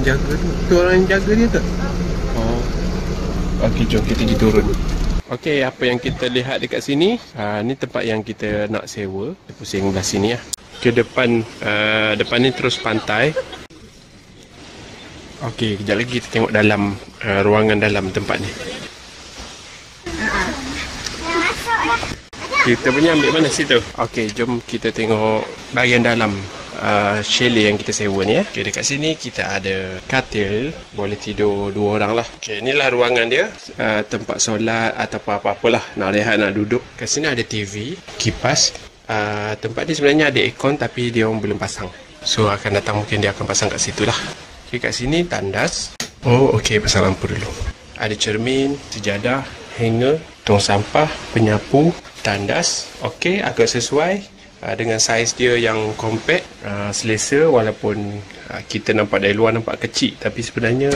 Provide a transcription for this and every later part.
jaga tu? Tu orang yang jaga dia tak? Oh. Okey, jom kita pergi turun. Okey, apa yang kita lihat dekat sini, ni tempat yang kita nak sewa. Kita pusing belah sini ya. Ke depan, depan ni terus pantai. Okey, kejap lagi kita tengok dalam, ruangan dalam tempat ni. Kita punya ambil mana situ? Okey, jom kita tengok bahagian dalam chalet yang kita sewa ni ya. Okay, dekat sini kita ada katil, boleh tidur 2 orang lah. Okay, inilah ruangan dia, tempat solat atau apa-apalah, nak rehat, nak duduk. Kat sini ada TV, kipas. Tempat ni sebenarnya ada aircon tapi dia orang belum pasang. So akan datang mungkin dia akan pasang kat situ lah. Okay, kat sini tandas. Oh okey, pasang lampu dulu. Ada cermin, sejadah, hanger, tong sampah, penyapu, tandas. Okey, agak sesuai dengan saiz dia yang compact, selesa. Walaupun kita nampak dari luar nampak kecil, tapi sebenarnya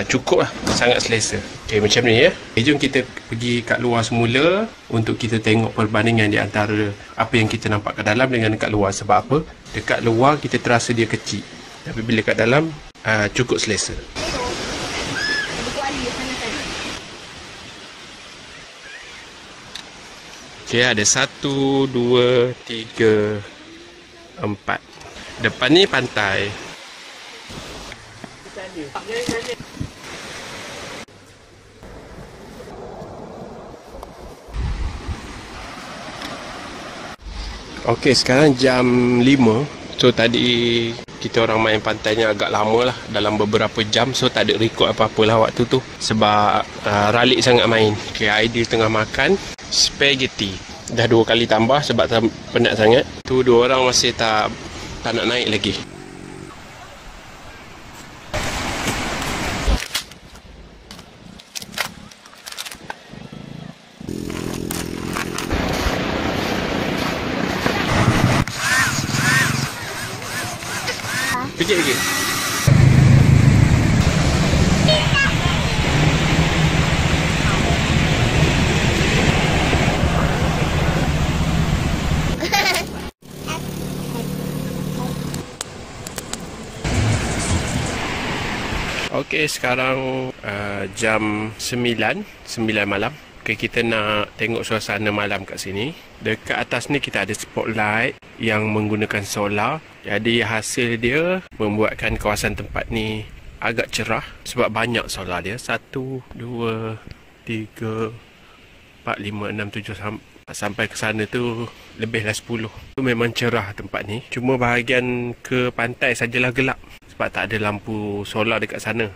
cukup lah, sangat selesa. Okey, macam ni ya. Okay, jom kita pergi kat luar semula untuk kita tengok perbandingan di antara apa yang kita nampak kat dalam dengan kat luar. Sebab apa? Dekat luar kita terasa dia kecil, tapi bila kat dalam cukup selesa. Okey, ada 1, 2, 3, 4. Depan ni pantai. Okey, sekarang jam 5. So tadi kita orang main pantainya agak lama lah, dalam beberapa jam. So tak ada rekod apa-apa lah waktu tu, sebab ralik sangat main. Okey, Aidil tengah makan spaghetti. Dah 2 kali tambah sebab penat sangat. Tu 2 orang masih tak nak naik lagi. Pijak lagi. Okey, sekarang jam 9 malam. Okey, kita nak tengok suasana malam kat sini. Dekat atas ni kita ada spotlight yang menggunakan solar. Jadi hasil dia membuatkan kawasan tempat ni agak cerah sebab banyak solar dia. 1, 2, 3, 4, 5, 6, 7 sampai ke sana tu lebihlah 10. Tu memang cerah tempat ni. Cuma bahagian ke pantai sajalah gelap sebab tak ada lampu solar dekat sana.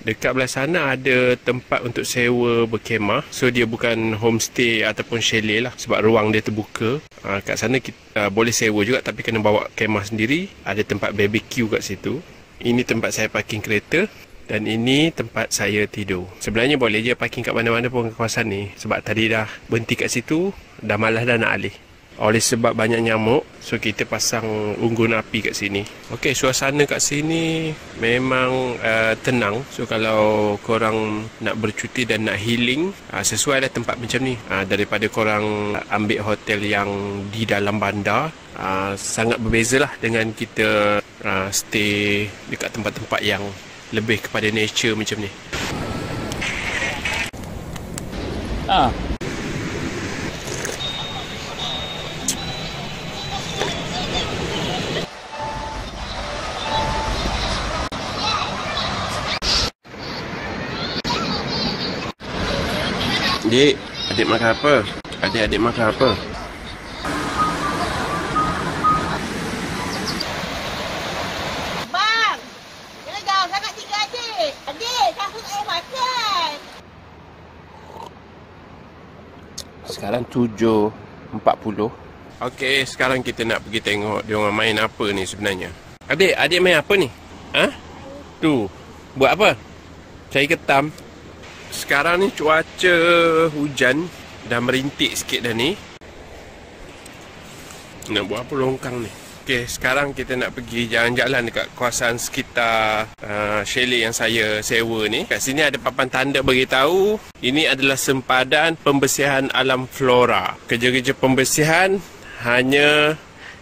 Dekat belah sana ada tempat untuk sewa berkemah. So dia bukan homestay ataupun chalet lah, sebab ruang dia terbuka. Kat sana kita boleh sewa juga, tapi kena bawa kemah sendiri. Ada tempat BBQ kat situ. Ini tempat saya parking kereta. Dan ini tempat saya tidur. Sebenarnya boleh je parking kat mana-mana pun kawasan ni, sebab tadi dah berhenti kat situ, dah malas dah nak alih. Oleh sebab banyak nyamuk, so kita pasang unggun api kat sini. Okey, suasana kat sini memang tenang. So kalau korang nak bercuti dan nak healing, sesuai lah tempat macam ni. Daripada korang ambil hotel yang di dalam bandar, sangat berbeza lah dengan kita stay dekat tempat-tempat yang lebih kepada nature macam ni. Adik makan apa? Adik makan apa? Bang! Jangan jauh sangat tinggal adik. Adik, takut saya makan. Sekarang 7.40. Okey, sekarang kita nak pergi tengok dia orang main apa ni sebenarnya. Adik main apa ni? Tu. Buat apa? Cari ketam. Sekarang ni cuaca hujan, dah merintik sikit dah ni. Nak buat apa longkang ni? Okey, sekarang kita nak pergi jalan-jalan dekat kawasan sekitar chalet yang saya sewa ni. Kat sini ada papan tanda beritahu ini adalah sempadan pembersihan alam flora. Kerja-kerja pembersihan hanya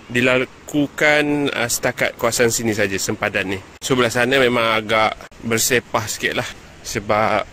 dilakukan setakat kawasan sini saja, sempadan ni. Sebelah sana memang agak bersepah sikit lah, sebab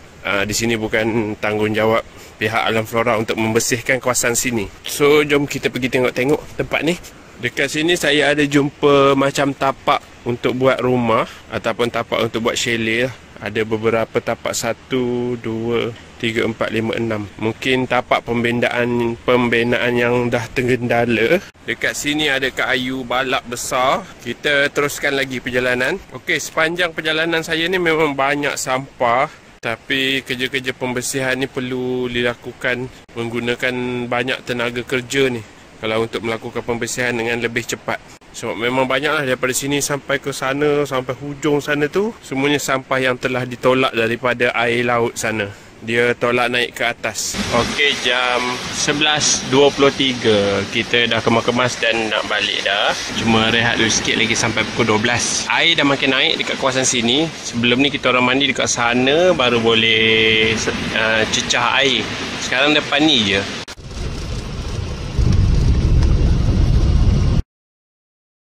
di sini bukan tanggungjawab pihak Alam Flora untuk membersihkan kawasan sini. So jom kita pergi tengok-tengok tempat ni. Dekat sini saya ada jumpa macam tapak untuk buat rumah ataupun tapak untuk buat chalet lah. Ada beberapa tapak 1, 2, 3, 4, 5, 6. Mungkin tapak pembinaan yang dah tergendala. Dekat sini ada kayu balak besar. Kita teruskan lagi perjalanan. Okey, sepanjang perjalanan saya ni memang banyak sampah. Tapi kerja-kerja pembersihan ni perlu dilakukan menggunakan banyak tenaga kerja ni, kalau untuk melakukan pembersihan dengan lebih cepat. Sebab memang banyaklah daripada sini sampai ke sana, sampai hujung sana tu, semuanya sampah yang telah ditolak daripada air laut sana. Dia tolak naik ke atas. Okey, jam 11.23 kita dah kemas-kemas dan nak balik dah. Cuma rehat dulu sikit lagi sampai pukul 12. Air dah makin naik dekat kawasan sini. Sebelum ni kita orang mandi dekat sana baru boleh cecah air. Sekarang depan ni je